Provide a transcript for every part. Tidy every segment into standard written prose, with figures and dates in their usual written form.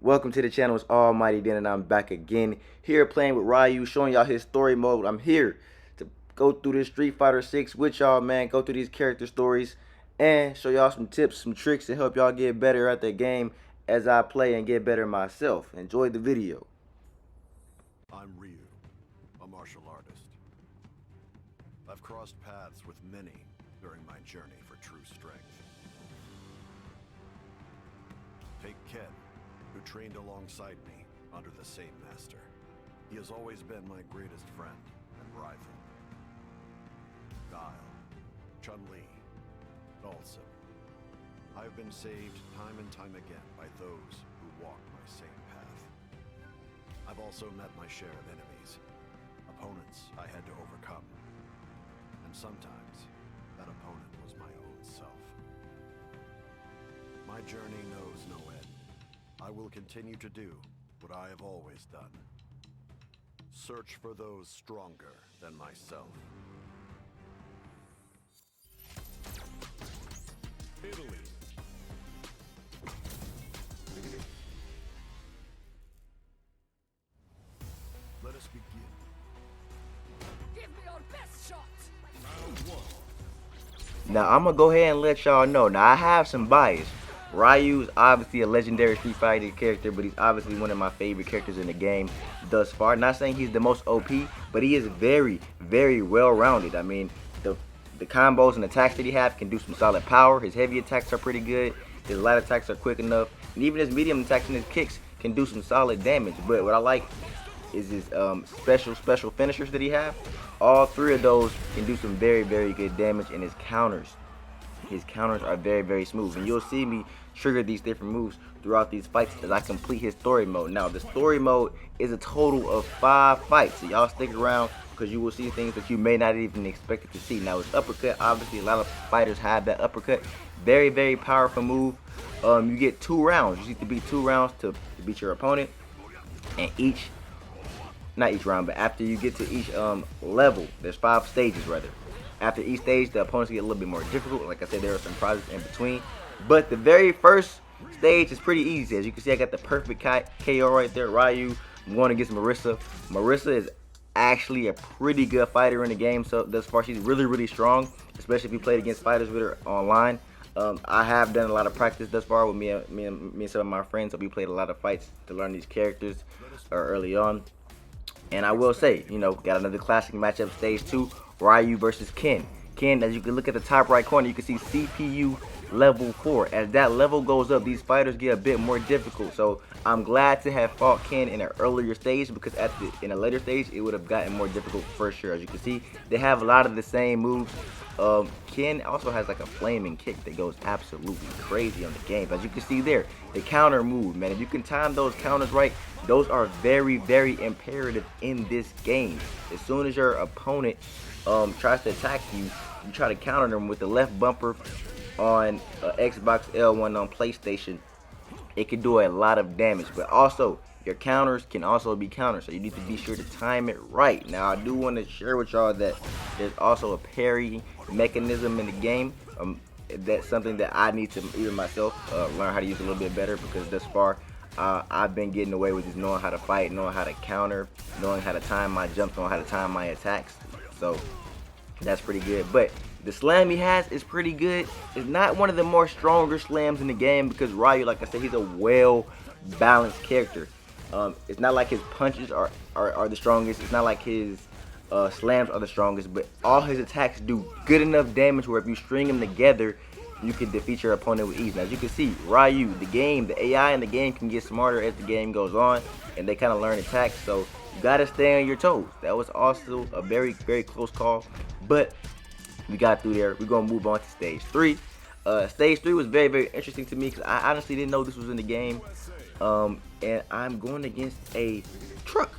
Welcome to the channel. It's Almighty Den, and I'm back again here playing with RYU, showing y'all his story mode. I'm here to go through this Street Fighter 6 with y'all, man. Go through these character stories and show y'all some tips, some tricks to help y'all get better at the game as I play and get better myself. Enjoy the video. I'm RYU, a martial artist. I've crossed paths with many during my journey for true strength. Take Ken, who trained alongside me under the same master. He has always been my greatest friend and rival. Guile, Chun-Li, Dhalsim. I have been saved time and time again by those who walk my same path. I've also met my share of enemies, opponents I had to overcome. And sometimes, that opponent was my own self. My journey knows no end. I will continue to do what I have always done. Search for those stronger than myself. Italy. Let us begin. Give me your best shot! Round one. Now, I'm going to go ahead and let y'all know. Now, I have some bias. RYU is obviously a legendary Street Fighter character, but he's obviously one of my favorite characters in the game thus far. Not saying he's the most OP, but he is very, very well-rounded. I mean, the combos and attacks that he has can do some solid power. His heavy attacks are pretty good. His light attacks are quick enough. And even his medium attacks and his kicks can do some solid damage. But what I like is his special finishers that he have. All three of those can do some very, very good damage, and his counters are very, very smooth. And you'll see me trigger these different moves throughout these fights as I complete his story mode. Now, the story mode is a total of 5 fights, so y'all stick around because you will see things that you may not even expect it to see. Now, his uppercut, obviously a lot of fighters have that uppercut. Very, very powerful move. You get 2 rounds. You need to beat 2 rounds to beat your opponent, and not each round, but after you get to each level, there's 5 stages rather. After each stage, the opponents get a little bit more difficult. Like I said, there are some prizes in between. But the very first stage is pretty easy. As you can see, I got the perfect KO right there. RYU, I'm going against Marissa. Marissa is actually a pretty good fighter in the game. So thus far, she's really, really strong, especially if you played against fighters with her online. I have done a lot of practice thus far with me and some of my friends. So we played a lot of fights to learn these characters early on. And I will say, you know, got another classic matchup, stage 2, RYU versus Ken. Ken, as you can look at the top right corner, you can see CPU level 4. As that level goes up, these fighters get a bit more difficult. So I'm glad to have fought Ken in an earlier stage, because in a later stage, it would have gotten more difficult for sure. As you can see, they have a lot of the same moves. Ken also has like a flaming kick that goes absolutely crazy on the game. As you can see there, the counter move, man. If you can time those counters right, those are very, very imperative in this game. As soon as your opponent tries to attack you, you try to counter them with the left bumper on Xbox, L1 on PlayStation. It can do a lot of damage, but also your counters can also be counters, so you need to be sure to time it right. Now, I do want to share with y'all that there's also a parry mechanism in the game. That's something that I need to, even myself, learn how to use a little bit better, because thus far I've been getting away with just knowing how to fight, knowing how to counter, knowing how to time my jumps, knowing how to time my attacks. So that's pretty good. But the slam he has is pretty good. It's not one of the more stronger slams in the game, because RYU, like I said, he's a well-balanced character. It's not like his punches are the strongest. It's not like his slams are the strongest, but all his attacks do good enough damage where if you string them together, you can defeat your opponent with ease. Now, as you can see, RYU, the AI in the game can get smarter as the game goes on, and they kind of learn attacks, so you gotta stay on your toes. That was also a very, very close call, but we got through there. We're gonna move on to stage 3. Stage 3 was very, very interesting to me, because I honestly didn't know this was in the game. And I'm going against a truck.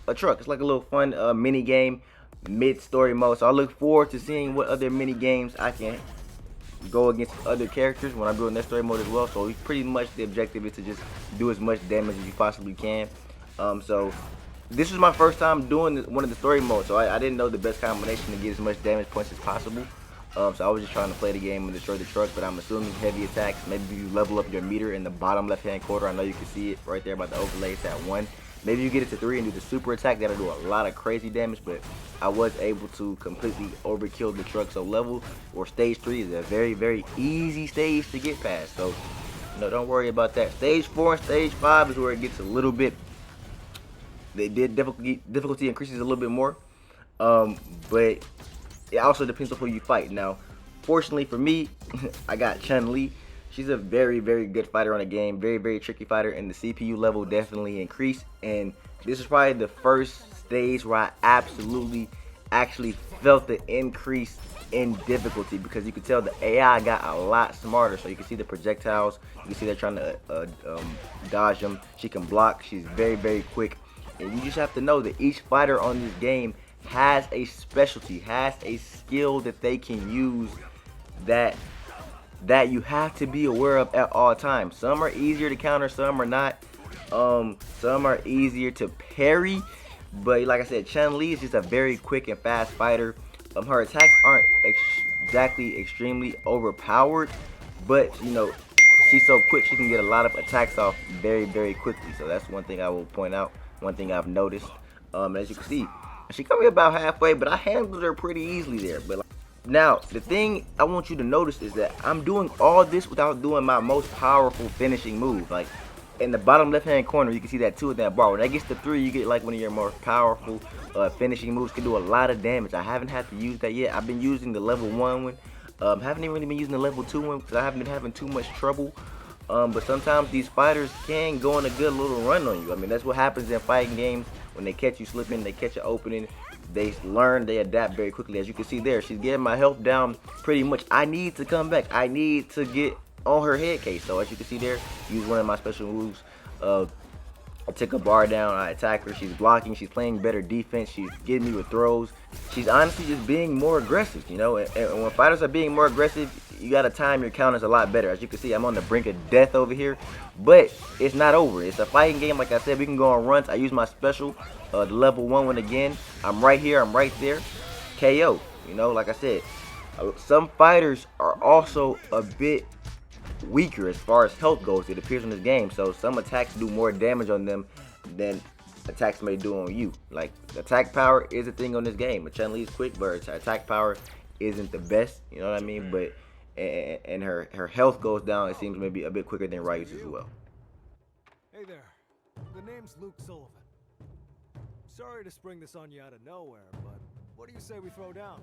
It's like a little fun mini game, mid-story mode. So I look forward to seeing what other mini games I can go against other characters when I'm doing that story mode as well. So pretty much the objective is to just do as much damage as you possibly can. So this was my first time doing one of the story modes, so I didn't know the best combination to get as much damage points as possible. So I was just trying to play the game and destroy the truck, but I'm assuming heavy attacks. Maybe you level up your meter in the bottom left-hand corner. I know you can see it right there by the overlay. It's at 1. Maybe you get it to 3 and do the super attack. That'll do a lot of crazy damage, but I was able to completely overkill the truck. So level or stage 3 is a very, very easy stage to get past. So no, don't worry about that. Stage 4 and stage 5 is where it gets a little bit. They did difficulty increases a little bit more, but it also depends on who you fight. Now, fortunately for me, I got Chun-Li. She's a very, very good fighter on the game. Very, very tricky fighter, and the CPU level definitely increased. And this is probably the first stage where I actually felt the increase in difficulty, because you can tell the AI got a lot smarter. So you can see the projectiles. You can see they're trying to dodge them. She can block. She's very, very quick. And you just have to know that each fighter on this game has a specialty, has a skill that they can use that you have to be aware of at all times. Some are easier to counter, some are not. Some are easier to parry. But like I said, Chun-Li is just a very quick and fast fighter. Her attacks aren't exactly extremely overpowered, but you know, she's so quick she can get a lot of attacks off very, very quickly. So that's one thing I will point out. One thing I've noticed. As you can see, she coming about halfway, but I handled her pretty easily there. But now, the thing I want you to notice is that I'm doing all this without doing my most powerful finishing move. Like, in the bottom left-hand corner, you can see that 2 at that bar. When that gets to 3, you get like one of your more powerful finishing moves. Can do a lot of damage. I haven't had to use that yet. I've been using the level 1 one. Haven't even really been using the level 2 one because I haven't been having too much trouble. But sometimes these fighters can go on a good little run on you. I mean, that's what happens in fighting games. When they catch you slipping, they catch you opening, they learn, they adapt very quickly. As you can see there, she's getting my health down pretty much. I need to come back. I need to get on her head case. So as you can see there, use one of my special moves. I took a bar down, I attack her, she's blocking, she's playing better defense, she's getting me with throws. She's honestly just being more aggressive, you know, and when fighters are being more aggressive, you gotta time your counters a lot better. As you can see, I'm on the brink of death over here, but it's not over. It's a fighting game. Like I said, we can go on runs. I use my special, the level 1 one again. I'm right here, I'm right there, KO. You know, like I said, some fighters are also a bit weaker as far as health goes, it appears in this game. So some attacks do more damage on them than attacks may do on you. Like, attack power is a thing on this game. Chun-Li is quick, but her attack power isn't the best, you know what I mean? But and her health goes down, it seems, maybe a bit quicker than Ryu's as well. Hey there, the name's Luke Sullivan. Sorry to spring this on you out of nowhere, but what do you say we throw down?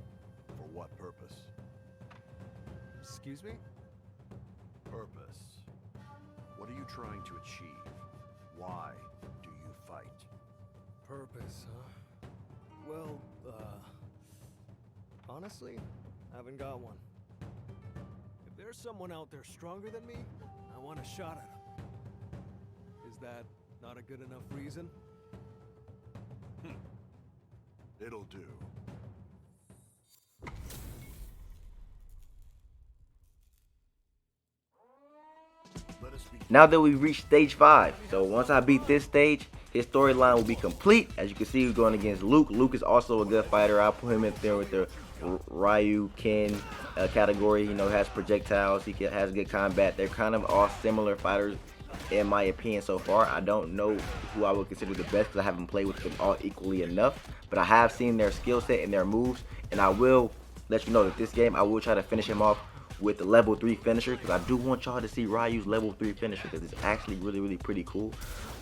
For what purpose? Excuse me? Purpose. What are you trying to achieve? Why do you fight? Purpose, huh? Well, honestly, I haven't got one. If there's someone out there stronger than me, I want a shot at him. Is that not a good enough reason? It'll do. Let us begin. Now that we've reached stage 5, so once I beat this stage, his storyline will be complete. As you can see, we're going against Luke. Luke is also a good fighter. I'll put him in there with the RYU Ken category. You know, has projectiles. He has good combat. They're kind of all similar fighters, in my opinion, so far. I don't know who I would consider the best because I haven't played with them all equally enough. But I have seen their skill set and their moves, and I will let you know that this game I will try to finish him off with the level 3 finisher, because I do want y'all to see Ryu's level 3 finisher, because it's actually really pretty cool.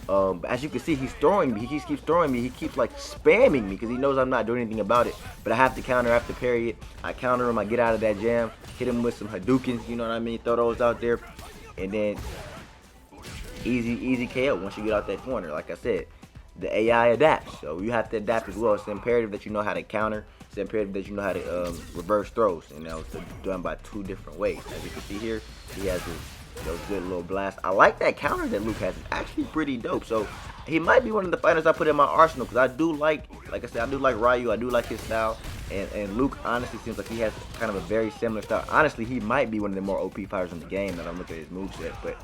But as you can see, he's throwing me. He keeps throwing me. He keeps like spamming me because he knows I'm not doing anything about it. But I have to counter, I have to parry it. I counter him, I get out of that jam, hit him with some Hadoukens, you know what I mean? Throw those out there, and then easy KO once you get out that corner. Like I said, the AI adapts, so you have to adapt as well. It's imperative that you know how to counter. It's imperative that you know how to reverse throws. You know, it's done by 2 different ways. As you can see here, he has those good little blasts. I like that counter that Luke has. It's actually pretty dope. So he might be one of the fighters I put in my arsenal, because I do like I said, I do like Ryu. I do like his style. And Luke honestly seems like he has kind of a very similar style. Honestly, he might be one of the more OP fighters in the game that I'm looking at his moveset, but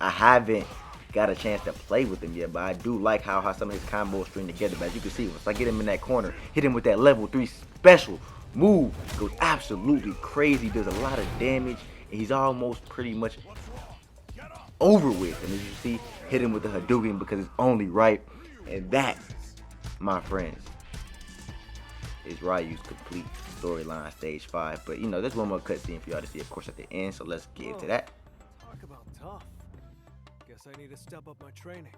I haven't got a chance to play with him yet. But I do like how some of his combos string together. But as you can see, once I get him in that corner, hit him with that level 3 special, move goes absolutely crazy, does a lot of damage, and he's almost pretty much over with. And as you see, hit him with the Hadouken because it's only right. And that, my friends, is Ryu's complete storyline stage 5. But you know, there's one more cutscene for y'all to see, of course, at the end. So let's get into that. Talk about tough. Guess I need to step up my training.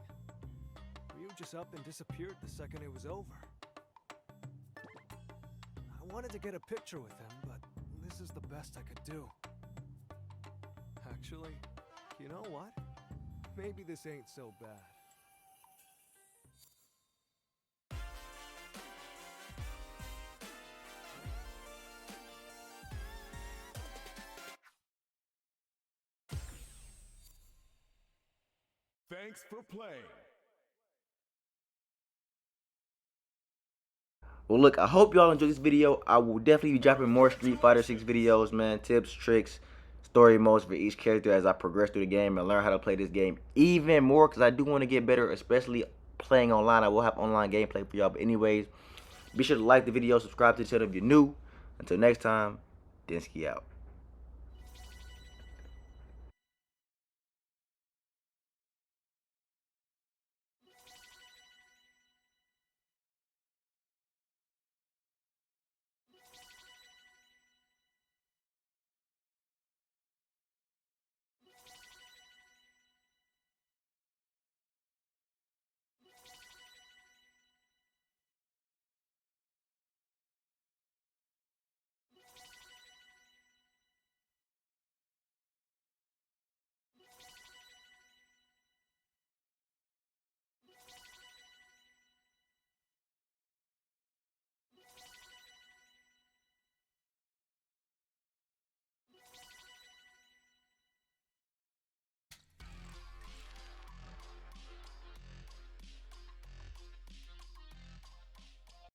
Ryu just up and disappeared the second it was over. I wanted to get a picture with him, but this is the best I could do. Actually, you know what? Maybe this ain't so bad. Thanks for playing. Well, look, I hope y'all enjoyed this video. I will definitely be dropping more Street Fighter 6 videos, man. Tips, tricks, story modes for each character as I progress through the game and learn how to play this game even more, because I do want to get better, especially playing online. I will have online gameplay for y'all. But anyways, be sure to like the video, subscribe to the channel if you're new. Until next time, Densky out.